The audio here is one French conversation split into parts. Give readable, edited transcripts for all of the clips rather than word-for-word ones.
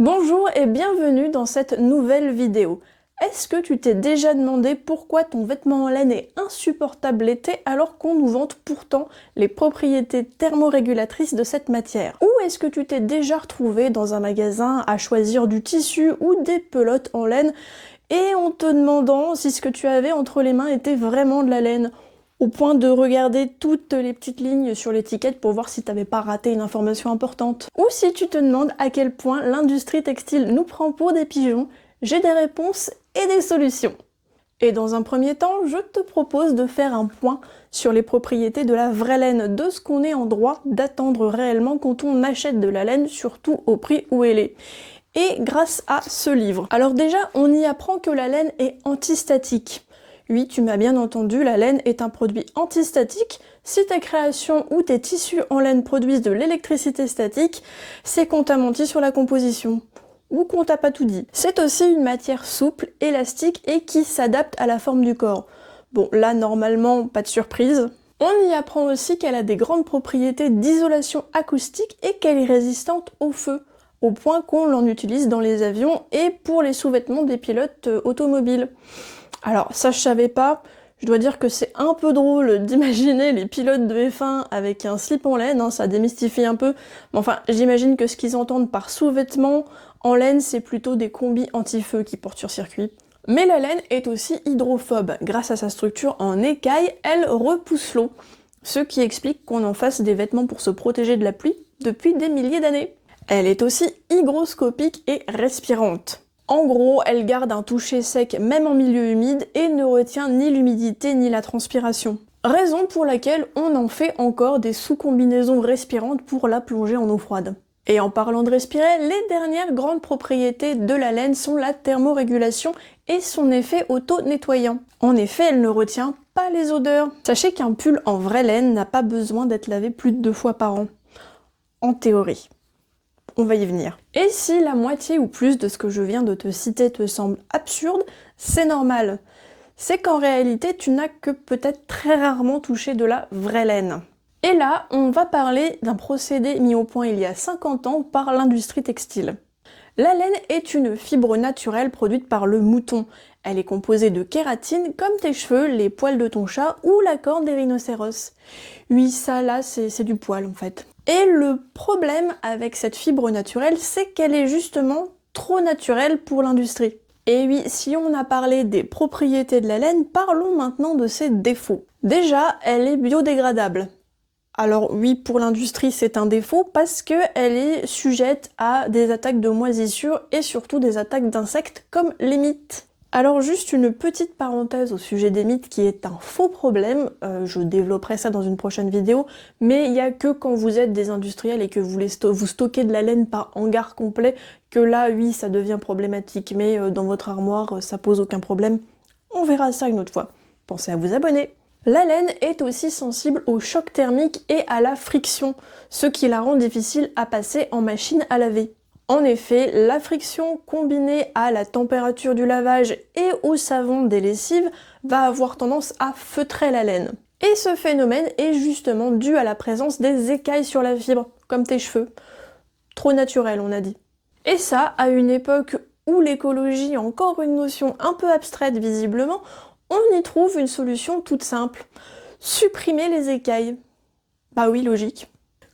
Bonjour et bienvenue dans cette nouvelle vidéo. Est-ce que tu t'es déjà demandé pourquoi ton vêtement en laine est insupportable l'été alors qu'on nous vante pourtant les propriétés thermorégulatrices de cette matière? Ou est-ce que tu t'es déjà retrouvé dans un magasin à choisir du tissu ou des pelotes en laine et en te demandant si ce que tu avais entre les mains était vraiment de la laine? Au point de regarder toutes les petites lignes sur l'étiquette pour voir si t'avais pas raté une information importante. Ou si tu te demandes à quel point l'industrie textile nous prend pour des pigeons, j'ai des réponses et des solutions. Et dans un premier temps, je te propose de faire un point sur les propriétés de la vraie laine, de ce qu'on est en droit d'attendre réellement quand on achète de la laine, surtout au prix où elle est. Et grâce à ce livre. Alors déjà, on y apprend que la laine est antistatique. Oui, tu m'as bien entendu, la laine est un produit antistatique. Si tes créations ou tes tissus en laine produisent de l'électricité statique, c'est qu'on t'a menti sur la composition. Ou qu'on t'a pas tout dit. C'est aussi une matière souple, élastique et qui s'adapte à la forme du corps. Bon, là, normalement, pas de surprise. On y apprend aussi qu'elle a des grandes propriétés d'isolation acoustique et qu'elle est résistante au feu, au point qu'on l'en utilise dans les avions et pour les sous-vêtements des pilotes automobiles. Alors ça je savais pas, je dois dire que c'est un peu drôle d'imaginer les pilotes de F1 avec un slip en laine, ça démystifie un peu, mais enfin j'imagine que ce qu'ils entendent par sous-vêtements en laine c'est plutôt des combis anti-feu qui portent sur circuit. Mais la laine est aussi hydrophobe, grâce à sa structure en écaille, elle repousse l'eau, ce qui explique qu'on en fasse des vêtements pour se protéger de la pluie depuis des milliers d'années. Elle est aussi hygroscopique et respirante. En gros, elle garde un toucher sec même en milieu humide et ne retient ni l'humidité ni la transpiration. Raison pour laquelle on en fait encore des sous-combinaisons respirantes pour la plonger en eau froide. Et en parlant de respirer, les dernières grandes propriétés de la laine sont la thermorégulation et son effet auto-nettoyant. En effet, elle ne retient pas les odeurs. Sachez qu'un pull en vraie laine n'a pas besoin d'être lavé plus de 2 fois par an. En théorie. On va y venir. Et si la moitié ou plus de ce que je viens de te citer te semble absurde, c'est normal. C'est qu'en réalité, tu n'as que peut-être très rarement touché de la vraie laine. Et là, on va parler d'un procédé mis au point il y a 50 ans par l'industrie textile. La laine est une fibre naturelle produite par le mouton. Elle est composée de kératine comme tes cheveux, les poils de ton chat ou la corne des rhinocéros. Oui, ça là, c'est du poil en fait. Et le problème avec cette fibre naturelle, c'est qu'elle est justement trop naturelle pour l'industrie. Et oui, si on a parlé des propriétés de la laine, parlons maintenant de ses défauts. Déjà, elle est biodégradable. Alors oui, pour l'industrie, c'est un défaut parce qu'elle est sujette à des attaques de moisissures et surtout des attaques d'insectes comme les mites. Alors juste une petite parenthèse au sujet des mites qui est un faux problème, je développerai ça dans une prochaine vidéo, mais il n'y a que quand vous êtes des industriels et que vous stockez de la laine par hangar complet que là, oui, ça devient problématique, mais dans votre armoire, ça pose aucun problème. On verra ça une autre fois. Pensez à vous abonner. La laine est aussi sensible au choc thermique et à la friction, ce qui la rend difficile à passer en machine à laver. En effet, la friction combinée à la température du lavage et au savon des lessives va avoir tendance à feutrer la laine. Et ce phénomène est justement dû à la présence des écailles sur la fibre, comme tes cheveux. Trop naturel, on a dit. Et ça, à une époque où l'écologie est encore une notion un peu abstraite visiblement, on y trouve une solution toute simple. Supprimer les écailles. Bah oui, logique.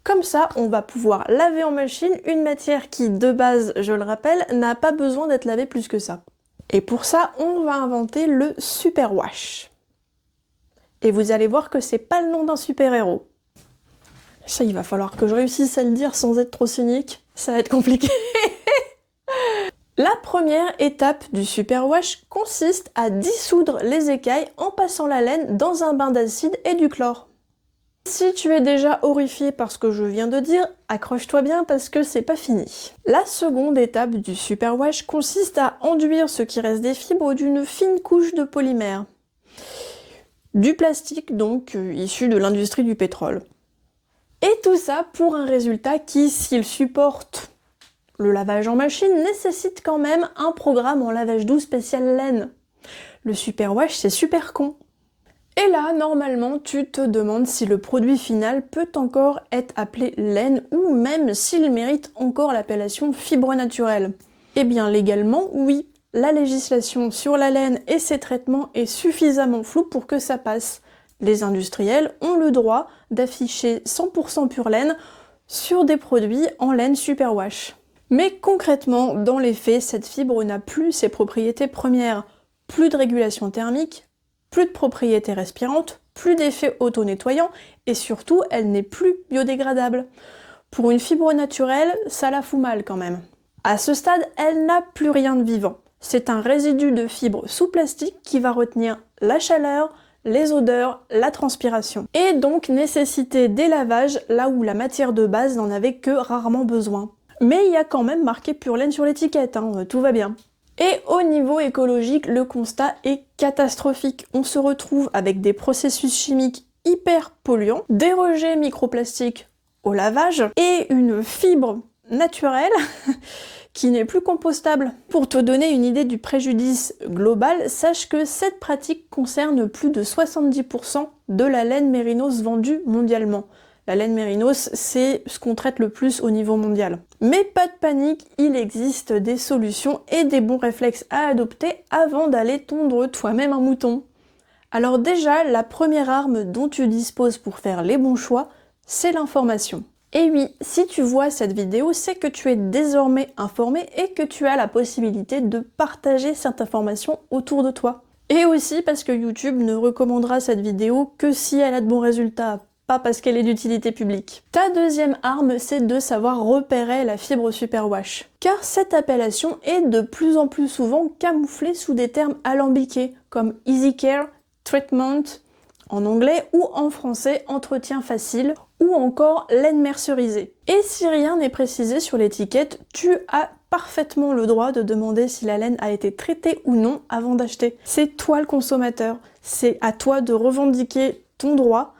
Comme ça, on va pouvoir laver en machine une matière qui, de base, je le rappelle, n'a pas besoin d'être lavée plus que ça. Et pour ça, on va inventer le superwash. Et vous allez voir que c'est pas le nom d'un super-héros. Ça, il va falloir que je réussisse à le dire sans être trop cynique. Ça va être compliqué. La première étape du superwash consiste à dissoudre les écailles en passant la laine dans un bain d'acide et du chlore. Si tu es déjà horrifié par ce que je viens de dire, accroche-toi bien parce que c'est pas fini. La seconde étape du superwash consiste à enduire ce qui reste des fibres d'une fine couche de polymère. Du plastique donc, issu de l'industrie du pétrole. Et tout ça pour un résultat qui, s'il supporte le lavage en machine, nécessite quand même un programme en lavage doux spécial laine. Le superwash, c'est super con. Et là, normalement, tu te demandes si le produit final peut encore être appelé laine ou même s'il mérite encore l'appellation fibre naturelle. Eh bien, légalement, oui. La législation sur la laine et ses traitements est suffisamment floue pour que ça passe. Les industriels ont le droit d'afficher 100% pure laine sur des produits en laine superwash. Mais concrètement, dans les faits, cette fibre n'a plus ses propriétés premières. Plus de régulation thermique, plus de propriétés respirantes, plus d'effets auto-nettoyants et surtout, elle n'est plus biodégradable. Pour une fibre naturelle, ça la fout mal quand même. À ce stade, elle n'a plus rien de vivant. C'est un résidu de fibre sous plastique qui va retenir la chaleur, les odeurs, la transpiration. Et donc nécessiter des lavages là où la matière de base n'en avait que rarement besoin. Mais il y a quand même marqué pure laine sur l'étiquette, tout va bien. Et au niveau écologique, le constat est catastrophique. On se retrouve avec des processus chimiques hyper polluants, des rejets microplastiques au lavage et une fibre naturelle qui n'est plus compostable. Pour te donner une idée du préjudice global, sache que cette pratique concerne plus de 70% de la laine mérinos vendue mondialement. La laine mérinos, c'est ce qu'on traite le plus au niveau mondial. Mais pas de panique, il existe des solutions et des bons réflexes à adopter avant d'aller tondre toi-même un mouton. Alors déjà, la première arme dont tu disposes pour faire les bons choix, c'est l'information. Et oui, si tu vois cette vidéo, c'est que tu es désormais informé et que tu as la possibilité de partager cette information autour de toi. Et aussi parce que YouTube ne recommandera cette vidéo que si elle a de bons résultats, pas parce qu'elle est d'utilité publique. Ta deuxième arme, c'est de savoir repérer la fibre superwash. Car cette appellation est de plus en plus souvent camouflée sous des termes alambiqués, comme Easy Care, Treatment, en anglais, ou en français, entretien facile, ou encore laine mercerisée. Et si rien n'est précisé sur l'étiquette, tu as parfaitement le droit de demander si la laine a été traitée ou non avant d'acheter. C'est toi le consommateur, c'est à toi de revendiquer ton droit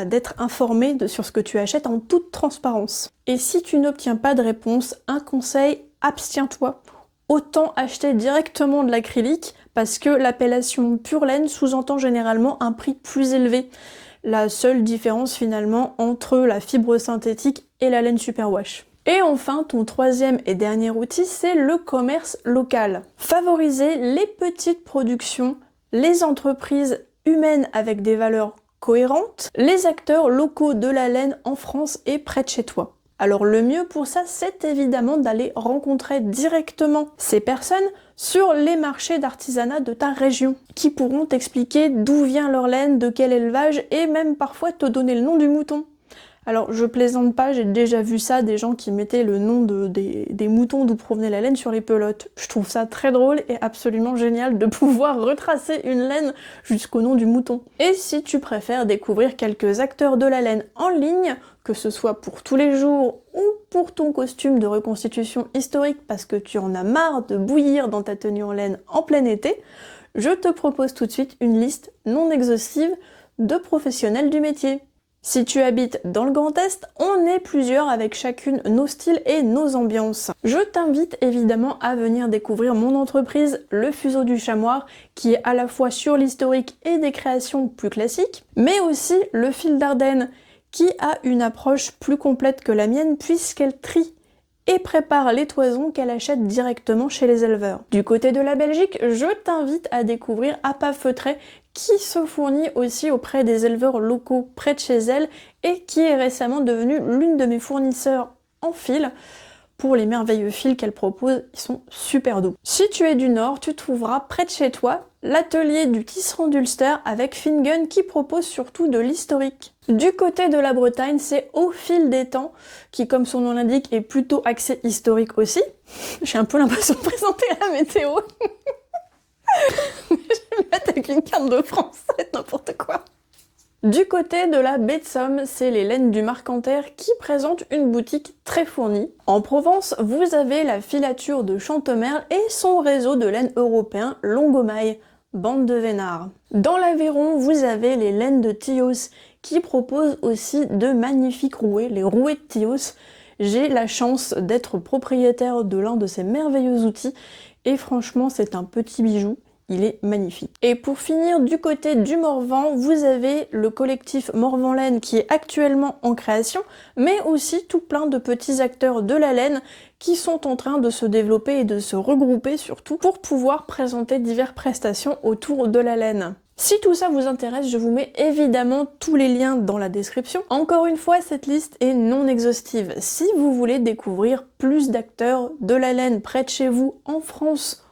d'être informé sur ce que tu achètes en toute transparence. Et si tu n'obtiens pas de réponse, un conseil, abstiens-toi. Autant acheter directement de l'acrylique parce que l'appellation pure laine sous-entend généralement un prix plus élevé. La seule différence finalement entre la fibre synthétique et la laine superwash. Et enfin, ton troisième et dernier outil, c'est le commerce local. Favoriser les petites productions, les entreprises humaines avec des valeurs cohérentes, les acteurs locaux de la laine en France et près de chez toi. Alors le mieux pour ça, c'est évidemment d'aller rencontrer directement ces personnes sur les marchés d'artisanat de ta région, qui pourront t'expliquer d'où vient leur laine, de quel élevage, et même parfois te donner le nom du mouton. Alors je plaisante pas, j'ai déjà vu ça, des gens qui mettaient le nom des moutons d'où provenait la laine sur les pelotes. Je trouve ça très drôle et absolument génial de pouvoir retracer une laine jusqu'au nom du mouton. Et si tu préfères découvrir quelques acteurs de la laine en ligne, que ce soit pour tous les jours ou pour ton costume de reconstitution historique parce que tu en as marre de bouillir dans ta tenue en laine en plein été, je te propose tout de suite une liste non exhaustive de professionnels du métier. Si tu habites dans le Grand Est, on est plusieurs avec chacune nos styles et nos ambiances. Je t'invite évidemment à venir découvrir mon entreprise, Le Fuseau du Chamoir, qui est à la fois sur l'historique et des créations plus classiques, mais aussi Le Fil d'Ardenne, qui a une approche plus complète que la mienne puisqu'elle trie et prépare les toisons qu'elle achète directement chez les éleveurs. Du côté de la Belgique, je t'invite à découvrir Appa Feutré, qui se fournit aussi auprès des éleveurs locaux près de chez elle et qui est récemment devenue l'une de mes fournisseurs en fil pour les merveilleux fils qu'elle propose, ils sont super doux. Si tu es du Nord, tu trouveras près de chez toi l'atelier du tisserand d'Ulster avec Fingun qui propose surtout de l'historique. Du côté de la Bretagne, c'est Au Fil des Temps, qui comme son nom l'indique est plutôt axé historique aussi. J'ai un peu l'impression de présenter la météo. Je vais me mettre avec une carte de France, c'est n'importe quoi. Du côté de la baie de Somme, c'est les laines du Marcanterre qui présentent une boutique très fournie. En Provence, vous avez la filature de Chantemerle et son réseau de laines européen Longomaille, bande de vénards. Dans l'Aveyron, vous avez les laines de Thios qui proposent aussi de magnifiques rouets, les rouets de Thios. J'ai la chance d'être propriétaire de l'un de ces merveilleux outils et franchement c'est un petit bijou. il est magnifique. Et pour finir, du côté du Morvan, vous avez le collectif Morvan Laine qui est actuellement en création, mais aussi tout plein de petits acteurs de la laine qui sont en train de se développer et de se regrouper surtout pour pouvoir présenter diverses prestations autour de la laine. Si tout ça vous intéresse, je vous mets évidemment tous les liens dans la description. Encore une fois, cette liste est non exhaustive. Si vous voulez découvrir plus d'acteurs de la laine près de chez vous, en France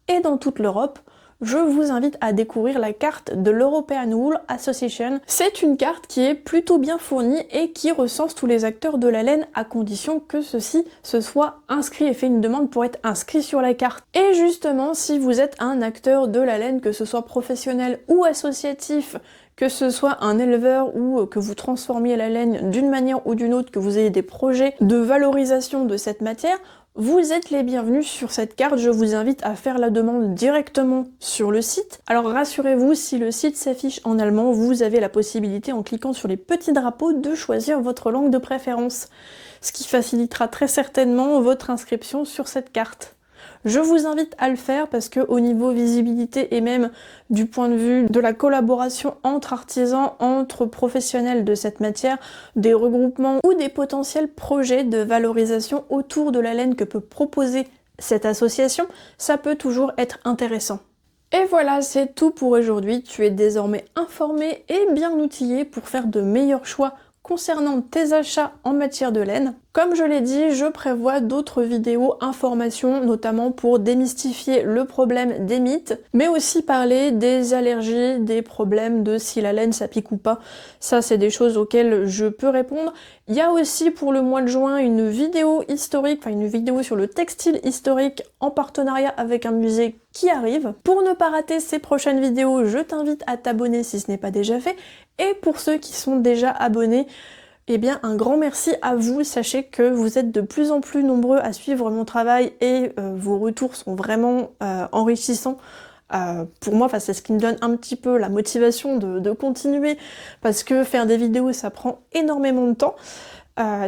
et dans toute l'Europe, je vous invite à découvrir la carte de l'European Wool Association. C'est une carte qui est plutôt bien fournie et qui recense tous les acteurs de la laine à condition que ceux-ci se soient inscrits et fait une demande pour être inscrits sur la carte. Et justement, si vous êtes un acteur de la laine, que ce soit professionnel ou associatif, que ce soit un éleveur ou que vous transformiez la laine d'une manière ou d'une autre, que vous ayez des projets de valorisation de cette matière, vous êtes les bienvenus sur cette carte. Je vous invite à faire la demande directement sur le site. Alors rassurez-vous, si le site s'affiche en allemand, vous avez la possibilité, en cliquant sur les petits drapeaux, de choisir votre langue de préférence, ce qui facilitera très certainement votre inscription sur cette carte. Je vous invite à le faire parce que au niveau visibilité et même du point de vue de la collaboration entre artisans, entre professionnels de cette matière, des regroupements ou des potentiels projets de valorisation autour de la laine que peut proposer cette association, ça peut toujours être intéressant. Et voilà, c'est tout pour aujourd'hui. Tu es désormais informé et bien outillé pour faire de meilleurs choix concernant tes achats en matière de laine. Comme je l'ai dit, je prévois d'autres vidéos informations, notamment pour démystifier le problème des mythes, mais aussi parler des allergies, des problèmes de si la laine ça pique ou pas. Ça, c'est des choses auxquelles je peux répondre. Il y a aussi pour le mois de juin une vidéo historique, enfin une vidéo sur le textile historique en partenariat avec un musée qui arrive. Pour ne pas rater ces prochaines vidéos, je t'invite à t'abonner si ce n'est pas déjà fait. Et pour ceux qui sont déjà abonnés, eh bien un grand merci à vous. Sachez que vous êtes de plus en plus nombreux à suivre mon travail et vos retours sont vraiment enrichissants. Pour moi, c'est ce qui me donne un petit peu la motivation de continuer, parce que faire des vidéos ça prend énormément de temps.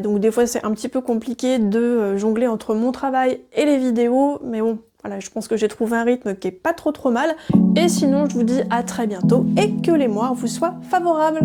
Donc des fois c'est un petit peu compliqué de jongler entre mon travail et les vidéos, mais bon, voilà, je pense que j'ai trouvé un rythme qui est pas trop mal. Et sinon, je vous dis à très bientôt et que les mois vous soient favorables.